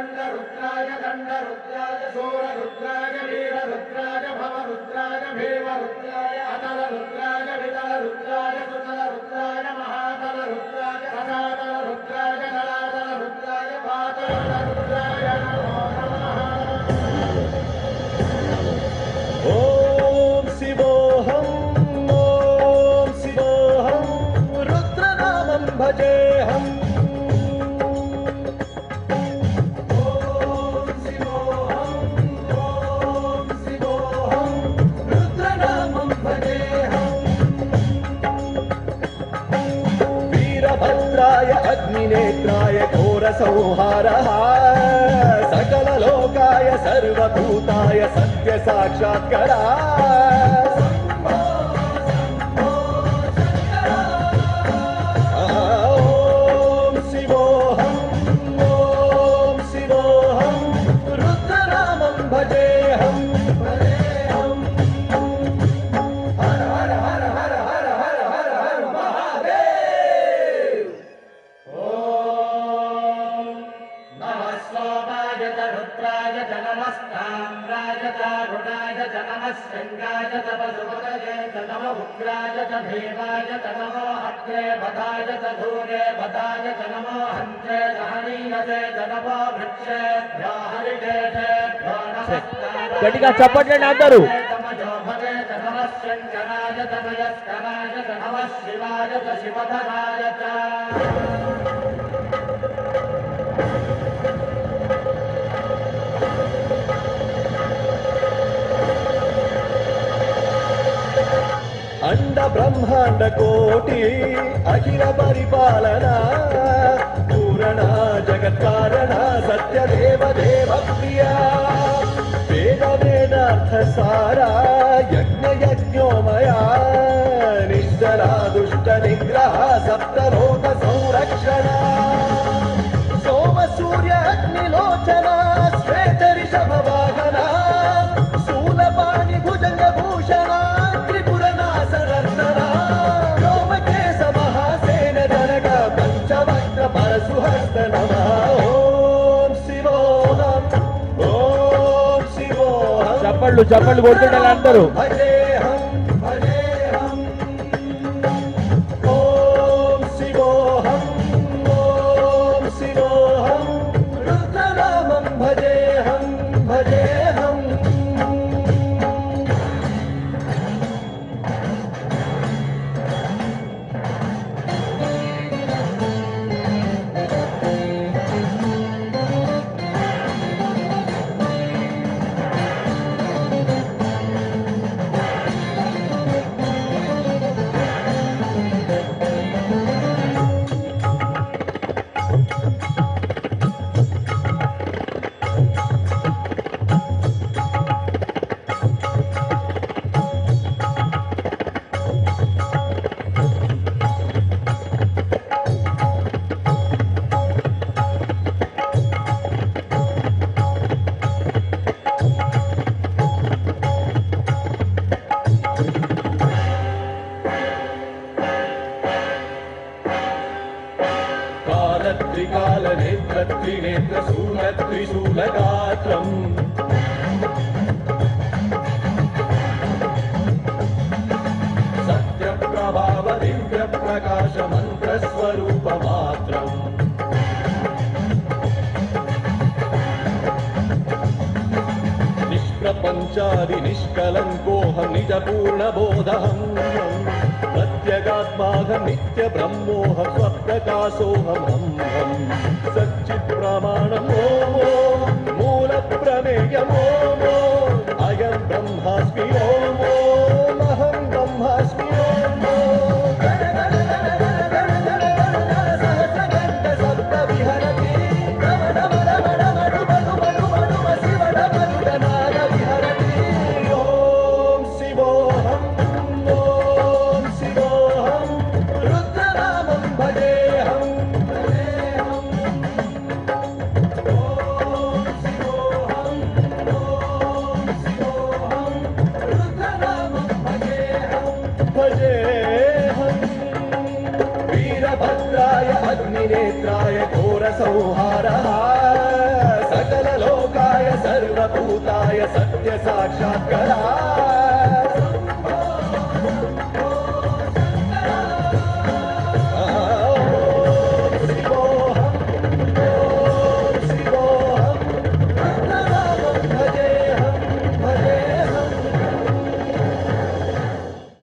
दण्डरुद्राय दण्डरुद्राय शूररुद्राय वीररुद्राय भवरुद्राय भीमरुद्राय अतलरुद्राय वितलरुद्राय सुतलरुद्राय महातलरुद्राय सदातलरुद्राय जलातलरुद्राय पातलरुद्राय नमो नमः। ओम शिवोऽहं रुद्रनामं भजेऽहम्। वीरभद्राय अग्निनेत्राय घोरसंहारः सकललोकाय सर्वभूताय सत्यसाक्षात्करा। ॐ शिवोऽहं रुद्रनामं भजेऽहम्। रुद्राय च नमस्ताम्राय च गुणाय च नमः शृङ्गाय च पशुपतये च नमः उग्राय च भीमाय च नमो अग्रे बधाय च धूरे बधाय च नमो हन्त्रे च हनीयसे च नमो वृक्षेभ्यो हरिकेशेभ्यो नमस्काराय గట్టిగా చప్పట్లండి అందరూ. तमजोभवे च नमः शङ्कराय च मयस्कराय च नमः शिवाय च शिवधराय च। अंड ब्रह्मांड कोटि अखिल परिपालना पूरणा जगत्कारणा सत्यदेव देव प्रिया वेद वेदार्थ सारा यज्ञ यज्ञोमया निश्चला दुष्ट निग्रह सप्तलोक संरक्षणा सोम सूर्य अग्निलोचना श्वेत ऋषभ वाहना शूलपाणि भुजंग भूषणा परशुहस्त नमः। ओम शिवोऽहं చప్పళ్ళు చప్పళ్ళు కొడుతుండాలి అందరూ. भजेऽहं भजेऽहं ओम शिवोऽहं रुद्रनामं भजेऽहं भजेऽहम्। त्रिकाल नेत्र त्रिनेत्र शूल त्रिशूलगात्रम् सत्यप्रभाव दिव्य प्रकाश मंत्र स्वरूप मात्रम् निष्प्रपंचादि निष्कलंकोऽहं निज पूर्ण बोधहम् प्रत्यगात्माहं नित्य ब्रह्मोऽहं स्वप्रकाशोऽहम् सच्चित् प्रमाणम् ओम मूल प्रमेयम् ओम अयं ब्रह्मास्मि ओम अहं ब्रह्मास्मि ओम वीरभद्राय अग्निनेत्राय घोरसंहाराय